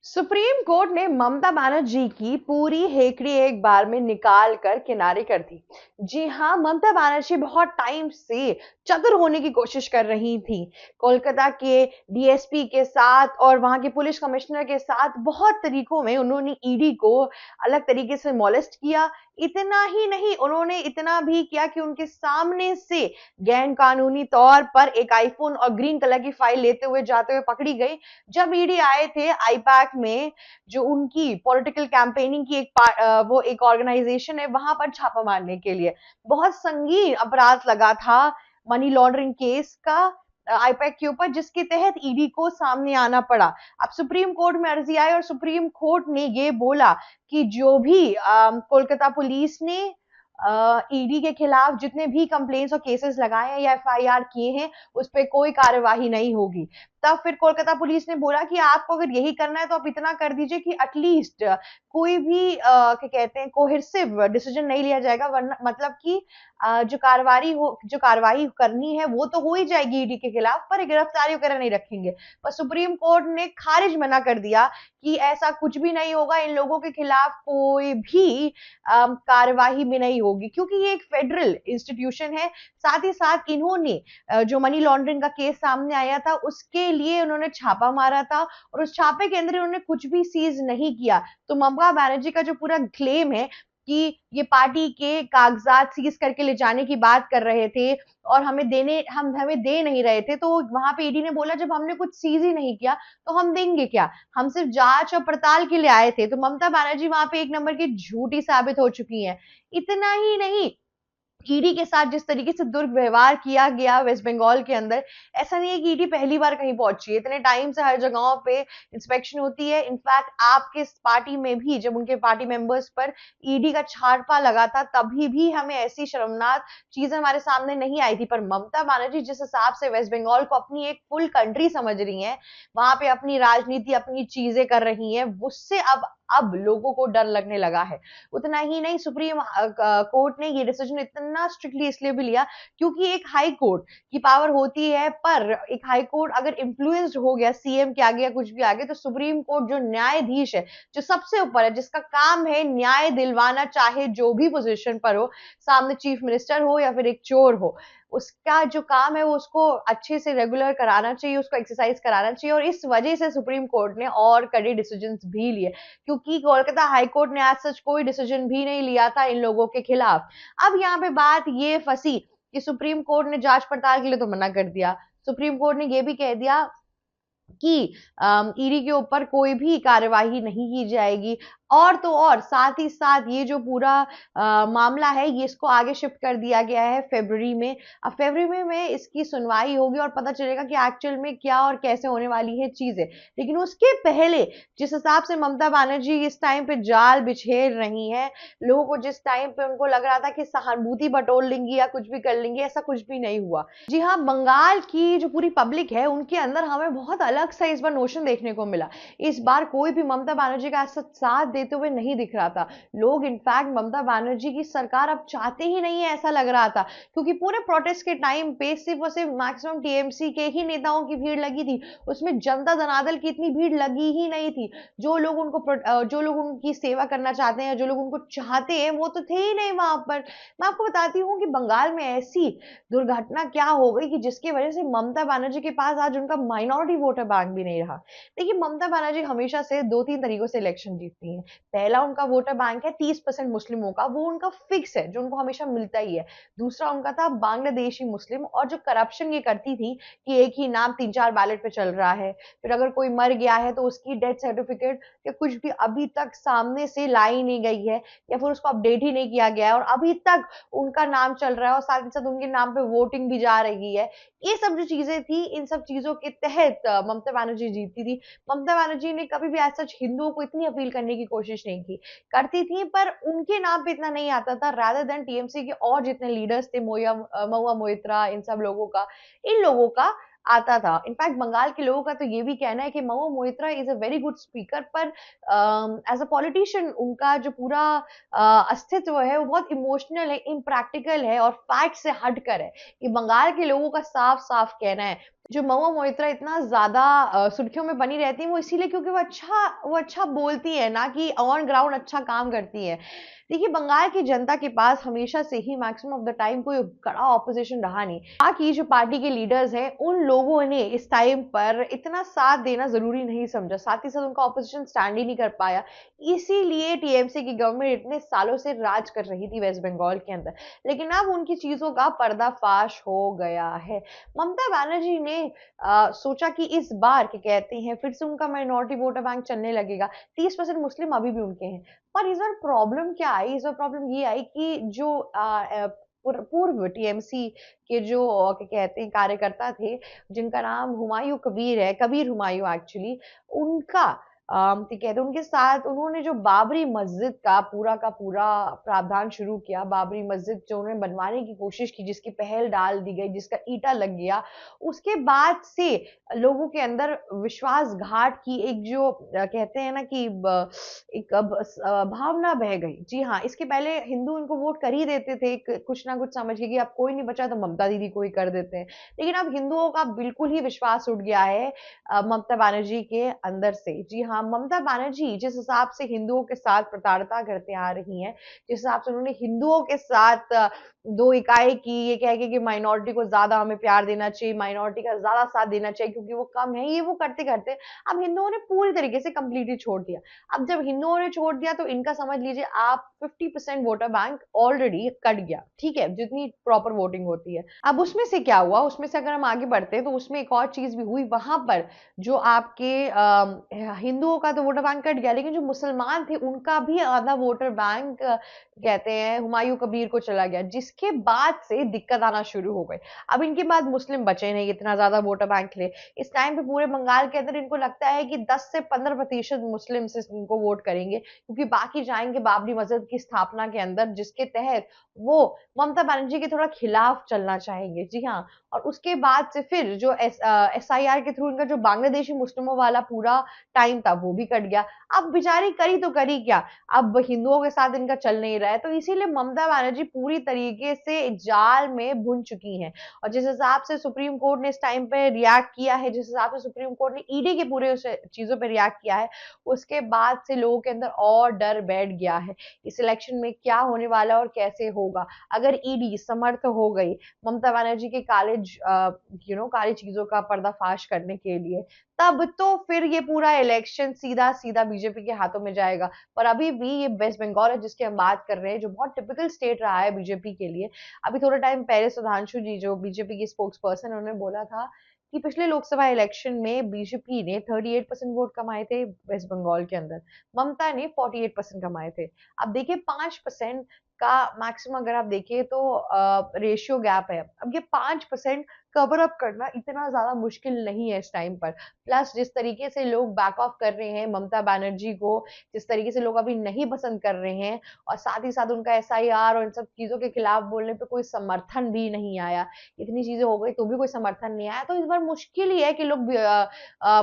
Supreme court ने ममता बनर्जी की पूरी हेकड़ी एक बार में निकाल कर किनारे कर दी। जी हां, ममता बनर्जी बहुत टाइम से चतुर होने की कोशिश कर रही थी। कोलकाता के डीएसपी के साथ और वहां के पुलिस कमिश्नर के साथ बहुत तरीकों में उन्होंने ईडी को अलग तरीके से मॉलेस्ट किया। इतना ही नहीं, उन्होंने इतना भी किया कि उनके सामने से गैर कानूनी तौर पर एक आईफोन और ग्रीन कलर की फाइल लेते हुए जाते हुए पकड़ी गई। जब ईडी आए थे आईपैक में, जो उनकी पॉलिटिकल कैंपेनिंग की वो एक ऑर्गेनाइजेशन है, वहां पर छापा मारने के लिए बहुत संगीन अपराध लगा था, मनी लॉन्ड्रिंग केस का आईपैक के ऊपर, जिसके तहत ईडी को सामने आना पड़ा। अब सुप्रीम कोर्ट में अर्जी आई और सुप्रीम कोर्ट ने ये बोला कि जो भी कोलकाता पुलिस ने ईडी के खिलाफ जितने भी कंप्लेंट्स और केसेस लगाए हैं या एफआईआर किए हैं, उस पर कोई कार्यवाही नहीं होगी। तब फिर कोलकाता पुलिस ने बोला कि आपको अगर यही करना है तो आप इतना कर दीजिए कि एटलीस्ट कोई भी क्या कहते हैं कोहेसिव डिसीजन नहीं लिया जाएगा, वरना मतलब कि जो कार्रवाई करनी है वो तो हो ही जाएगी ईडी के खिलाफ, पर गिरफ्तारी वगैरह नहीं रखेंगे। पर सुप्रीम कोर्ट ने खारिज मना कर दिया कि ऐसा कुछ भी नहीं होगा, इन लोगों के खिलाफ कोई भी कार्यवाही भी नहीं होगी, क्योंकि ये एक फेडरल इंस्टीट्यूशन है। साथ ही साथ इन्होंने जो मनी लॉन्ड्रिंग का केस सामने आया था उसके लिए उन्होंने छापा मारा था और उस छापे के अंदर उन्होंने कुछ भी सीज नहीं किया। तो ममता बनर्जी का जो पूरा क्लेम है कि ये पार्टी के कागजात सीज करके ले जाने की बात कर रहे थे और हमें दे नहीं रहे थे, तो वहां पे ईडी ने बोला जब हमने कुछ सीज ही नहीं किया तो हम देंगे क्या, हम सिर्फ जांच और पड़ताल के लिए आए थे। तो ममता बनर्जी वहां पे एक नंबर की झूठी साबित हो चुकी है। इतना ही नहीं, ईडी के साथ जिस तरीके से दुर्व्यवहार किया गया वेस्ट बंगाल के अंदर, ऐसा नहीं है कि ईडी पहली बार कहीं पहुंची है, इतने टाइम से हर जगहों पे इंस्पेक्शन होती है। इनफैक्ट आपके पार्टी में भी जब उनके पार्टी मेंबर्स पर ईडी का छापा लगा था, तभी भी हमें ऐसी शर्मनाक चीजें हमारे सामने नहीं आई थी। पर ममता बनर्जी जिस हिसाब से वेस्ट बंगाल को अपनी एक फुल कंट्री समझ रही है, वहां पे अपनी राजनीति अपनी चीजें कर रही हैं, उससे अब लोगों को डर लगने लगा है। उतना ही नहीं, सुप्रीम कोर्ट ने ये डिसीजन इतना स्ट्रिक्टली इसलिए भी लिया क्योंकि एक हाई कोर्ट की पावर होती है, पर एक हाई कोर्ट अगर इन्फ्लुएंस्ड हो गया सीएम के आगे या कुछ भी आगे, तो सुप्रीम कोर्ट जो न्यायाधीश है, जो सबसे ऊपर है, जिसका काम है न्याय दिलवाना, चाहे जो भी पोजीशन पर हो, सामने चीफ मिनिस्टर हो या फिर एक चोर हो, उसका जो काम है वो उसको अच्छे से रेगुलर कराना चाहिए, उसको एक्सरसाइज कराना चाहिए। और इस वजह से सुप्रीम कोर्ट ने और कड़े डिसीजंस भी लिए, क्योंकि कोलकाता हाई कोर्ट ने आज सच कोई डिसीजन भी नहीं लिया था इन लोगों के खिलाफ। अब यहाँ पे बात ये फंसी कि सुप्रीम कोर्ट ने जांच पड़ताल के लिए तो मना कर दिया, सुप्रीम कोर्ट ने ये भी कह दिया कि ईडी के ऊपर कोई भी कार्यवाही नहीं की जाएगी। और तो और साथ ही साथ ये जो पूरा मामला है ये इसको आगे शिफ्ट कर दिया गया है फरवरी में। अब फरवरी में इसकी सुनवाई होगी और पता चलेगा कि एक्चुअल में क्या और कैसे होने वाली है चीजें। लेकिन उसके पहले जिस हिसाब से ममता बनर्जी इस टाइम पे जाल बिछेर रही है, लोगों को जिस टाइम पे उनको लग रहा था कि सहानुभूति बटोर लेंगी या कुछ भी कर लेंगी, ऐसा कुछ भी नहीं हुआ। जी हाँ, बंगाल की जो पूरी पब्लिक है उनके अंदर हमें बहुत अलग सा इस बार नोशन देखने को मिला। इस बार कोई भी ममता बनर्जी का ऐसा साथ देते हुए नहीं दिख रहा था। लोग इनफैक्ट ममता बनर्जी की सरकार अब चाहते ही नहीं है, ऐसा लग रहा था, क्योंकि पूरे प्रोटेस्ट के टाइम पे सिर्फ और सिर्फ मैक्सिमम टीएमसी के ही नेताओं की भीड़ लगी थी, उसमें जनता दनादल की इतनी भीड़ लगी ही नहीं थी। जो लोग उनकी सेवा करना चाहते हैं, जो लोग उनको चाहते हैं, वो तो थे ही नहीं वहां पर। मैं आपको बताती हूँ कि बंगाल में ऐसी दुर्घटना क्या हो गई कि जिसकी वजह से ममता बनर्जी के पास आज उनका माइनॉरिटी वोटर बैंक भी नहीं रहा। देखिए, ममता बनर्जी हमेशा से दो तीन तरीकों से इलेक्शन जीतती हैं। पहला उनका वोटर बैंक है 30% मुस्लिमों का, वो उनका फिक्स है, जो उनको हमेशा मिलता ही है। दूसरा उनका था बांग्लादेशी मुस्लिम, और जो करप्शन ये करती थी कि एक ही नाम 3-4 बैलेट पे चल रहा है, फिर अगर कोई मर गया है तो उसकी डेथ सर्टिफिकेट या कुछ भी अभी तक सामने से लाई नहीं गई है, या फिर उसको अपडेट ही नहीं किया गया है, और अभी तक उनका नाम चल रहा है और साथ ही साथ उनके नाम पे वोटिंग भी जा रही है। ये सब जो चीजें थी, इन सब चीजों के तहत ममता बनर्जी जीतती थी। ममता बनर्जी ने कभी भी ऐसा हिंदुओं को इतनी अपील करने की कोशिश नहीं की, करती थी पर उनके नाम पे इतना नहीं आता था, रादर देन टीएमसी के और जितने लीडर्स थे, महुआ मोइत्रा, इन लोगों का आता था। इनफैक्ट बंगाल के लोगों का तो ये भी कहना है कि Mahua Moitra is a very good speaker, पर एज अ पॉलिटिशियन उनका जो पूरा अस्तित्व है वो बहुत इमोशनल है, इम्प्रैक्टिकल है और फैक्ट से हटकर है। ये बंगाल के लोगों का साफ साफ कहना है। जो महुआ मोइत्रा इतना ज़्यादा सुर्खियों में बनी रहती हैं, वो इसीलिए क्योंकि वो अच्छा बोलती है, ना कि ऑन ग्राउंड अच्छा काम करती है। देखिए, बंगाल की जनता के पास हमेशा से ही मैक्सिमम ऑफ द टाइम कोई कड़ा ऑपोजिशन रहा नहीं। बाकी जो पार्टी के लीडर्स हैं, उन लोगों ने इस टाइम पर इतना साथ देना ज़रूरी नहीं समझा, साथ ही साथ उनका ऑपोजिशन स्टैंड ही नहीं कर पाया। इसीलिए टीएमसी की गवर्नमेंट इतने सालों से राज कर रही थी वेस्ट बंगाल के अंदर। लेकिन अब उनकी चीज़ों का पर्दाफाश हो गया है। ममता बनर्जी ने सोचा कि इस बार क्या कहते हैं, फिर से उनका माइनॉरिटी वोटर बैंक चलने लगेगा। 30% मुस्लिम अभी भी उनके हैं। पर इस बार प्रॉब्लम क्या आई? इस बार प्रॉब्लम ये आई कि जो पूर्व टीएमसी के जो क्या कहते हैं कार्यकर्ता थे, जिनका नाम हुमायूं कबीर है, कबीर हुमायूं एक्चुअली, उनका क्या कहते हैं, उनके साथ उन्होंने जो बाबरी मस्जिद का पूरा प्रावधान शुरू किया, बाबरी मस्जिद जो उन्होंने बनवाने की कोशिश की, जिसकी पहल डाल दी गई, जिसका ईंटा लग गया, उसके बाद से लोगों के अंदर विश्वासघात की एक जो कहते हैं ना कि एक भावना बह गई। जी हाँ, इसके पहले हिंदू इनको वोट कर ही देते थे, कुछ ना कुछ समझ के कि अब कोई नहीं बचा तो ममता दीदी को ही कर देते हैं। लेकिन अब हिंदुओं का बिल्कुल ही विश्वास उठ गया है ममता बनर्जी के अंदर से। जी हाँ, ममता बनर्जी जिस हिसाब से हिंदुओं के साथ प्रताड़ना करते आ रही हैं, जिस हिसाब से उन्होंने हिंदुओं के साथ दो इकाई की, ये कह के कि माइनॉरिटी को ज्यादा हमें प्यार देना चाहिए, माइनॉरिटी का ज्यादा साथ देना चाहिए क्योंकि वो कम है, ये वो करते करते अब हिंदुओं ने पूरी तरीके से कंप्लीटली छोड़ दिया। अब जब हिंदुओं ने छोड़ दिया तो इनका समझ लीजिए आप 50% वोटर बैंक ऑलरेडी कट गया, ठीक है, जितनी प्रॉपर वोटिंग होती है। अब उसमें से क्या हुआ, उसमें से अगर हम आगे बढ़ते हैं तो उसमें एक और चीज भी हुई, वहां पर जो आपके हिंदुओं का तो वोटर बैंक कट गया, लेकिन जो मुसलमान थे उनका भी आधा वोटर बैंक कहते हैं हुमायूं कबीर को चला गया, जिसके बाद से दिक्कत आना शुरू हो गई। अब इनके बाद मुस्लिम बचे नहीं इतना ज्यादा वोटर बैंक ले। इस टाइम पे पूरे बंगाल के अंदर इनको लगता है कि 10 से 15% मुस्लिम से इनको वोट करेंगे, क्योंकि बाकी जाएंगे बाबरी मस्जिद की स्थापना के अंदर, जिसके तहत वो ममता बनर्जी के थोड़ा खिलाफ चलना चाहेंगे। जी हाँ, और उसके बाद से फिर जो एसआईआर के थ्रू इनका जो बांग्लादेशी मुस्लिमों वाला पूरा टाइम था वो भी कट गया। अब बेचारी करी तो करी क्या, अब हिंदुओं के साथ इनका चल नहीं रहा है, तो इसीलिए ममता बनर्जी पूरी तरीके से जाल में भुन चुकी हैं। और जिस हिसाब से सुप्रीम कोर्ट ने इस टाइम पे रिएक्ट किया है, जिस हिसाब से सुप्रीम कोर्ट ने ईडी के पूरे उस चीजों पे रिएक्ट किया है, उसके बाद से लोगों के अंदर और डर बैठ गया है इस इलेक्शन में क्या होने वाला है और कैसे होगा। अगर ईडी समर्थ हो गई ममता बनर्जी के काली चीजों का पर्दाफाश करने के लिए, तब तो फिर ये पूरा इलेक्शन सीधा सीधा बीजेपी के हाथों में जाएगा। पर अभी भी ये वेस्ट बंगाल है जिसकी हम बात कर रहे हैं, जो बहुत टिपिकल स्टेट रहा है बीजेपी के लिए। अभी थोड़ा टाइम पहले सुधांशु जी जो बीजेपी के स्पोक्स पर्सन, उन्होंने बोला था कि पिछले लोकसभा इलेक्शन में बीजेपी ने 38% वोट कमाए थे वेस्ट बंगाल के अंदर, ममता ने 48% कमाए थे। अब देखिए 5% का मैक्सिमम अगर आप देखिए तो रेशियो गैप है। अब ये 5% कवर अप करना इतना ज्यादा मुश्किल नहीं है इस टाइम पर। प्लस जिस तरीके से लोग बैक ऑफ कर रहे हैं ममता बनर्जी को, जिस तरीके से लोग अभी नहीं पसंद कर रहे हैं, और साथ ही साथ उनका एसआईआर और इन सब चीजों के खिलाफ बोलने पे कोई समर्थन भी नहीं आया, इतनी चीजें हो गई तो भी कोई समर्थन नहीं आया, तो इस बार मुश्किल ही है कि लोग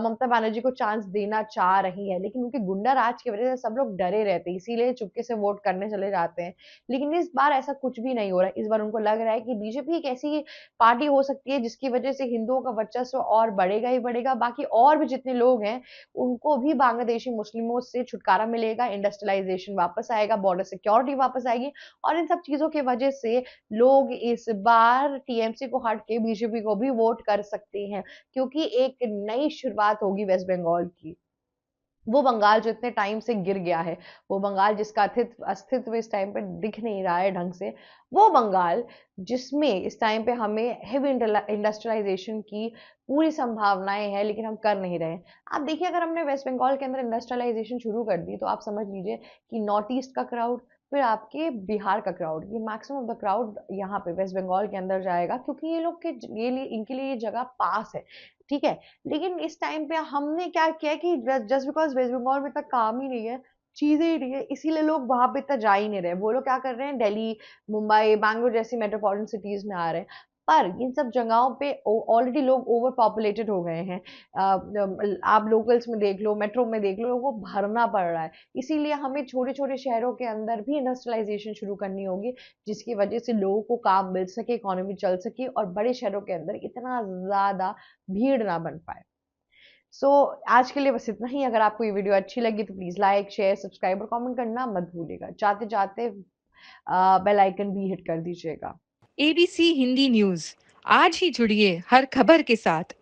ममता बनर्जी को चांस देना चाह रही है। लेकिन उनके गुंडा राज की वजह से सब लोग डरे रहते हैं, इसीलिए चुपके से वोट करने चले जाते हैं। लेकिन इस बार ऐसा कुछ भी नहीं हो रहा है। इस बार उनको लग रहा है कि बीजेपी एक ऐसी पार्टी हो सकती है जिसकी वजह से हिंदुओं का वर्चस्व और बढ़ेगा ही बढ़ेगा, बाकी और भी जितने लोग हैं उनको भी बांग्लादेशी मुस्लिमों से छुटकारा मिलेगा, इंडस्ट्रियलाइजेशन वापस आएगा, बॉर्डर सिक्योरिटी वापस आएगी, और इन सब चीजों की वजह से लोग इस बार टीएमसी को हट के बीजेपी को भी वोट कर सकते हैं, क्योंकि एक नई शुरुआत होगी वेस्ट बंगाल की। वो बंगाल जो इतने टाइम से गिर गया है, वो बंगाल जिसका अस्तित्व इस टाइम पे दिख नहीं रहा है ढंग से, वो बंगाल जिसमें इस टाइम पे हमें हेवी इंडस्ट्रियलाइजेशन की पूरी संभावनाएं हैं, लेकिन हम कर नहीं रहे। आप देखिए अगर हमने वेस्ट बंगाल के अंदर इंडस्ट्रियलाइजेशन शुरू कर दी तो आप समझ लीजिए कि नॉर्थ ईस्ट का क्राउड, फिर आपके बिहार का क्राउड, ये मैक्सिमम ऑफ द क्राउड यहाँ पे वेस्ट बंगाल के अंदर जाएगा, क्योंकि ये लोग के ये लिए इनके लिए ये जगह पास है, ठीक है। लेकिन इस टाइम पे हमने क्या किया कि जस्ट बिकॉज वेस्ट बंगाल में इतना काम ही नहीं है, चीजें ही नहीं है, इसीलिए लोग वहां पे इतना जा ही नहीं रहे। वो लोग क्या कर रहे हैं, दिल्ली, मुंबई, बैंगलोर जैसी मेट्रोपॉलिटन सिटीज में आ रहे हैं। पर इन सब जगहों पे ऑलरेडी लोग ओवर पॉपुलेटेड हो गए हैं। आप लोकल्स में देख लो, मेट्रो में देख लो, लोगों को भरना पड़ रहा है। इसीलिए हमें छोटे-छोटे शहरों के अंदर भी इंडस्ट्रियलाइज़ेशन शुरू करनी होगी, जिसकी वजह से लोगों को काम मिल सके, इकोनॉमी चल सके और बड़े शहरों के अंदर इतना ज़्यादा भीड़ ना बन पाए। सो आज के लिए बस इतना ही। अगर आपको ये वीडियो अच्छी लगी तो प्लीज़ लाइक, शेयर, सब्सक्राइब और कमेंट करना मत भूलिएगा। जाते-जाते बेल आइकन भी हिट कर दीजिएगा। एबीसी हिंदी न्यूज, आज ही जुड़िए हर खबर के साथ।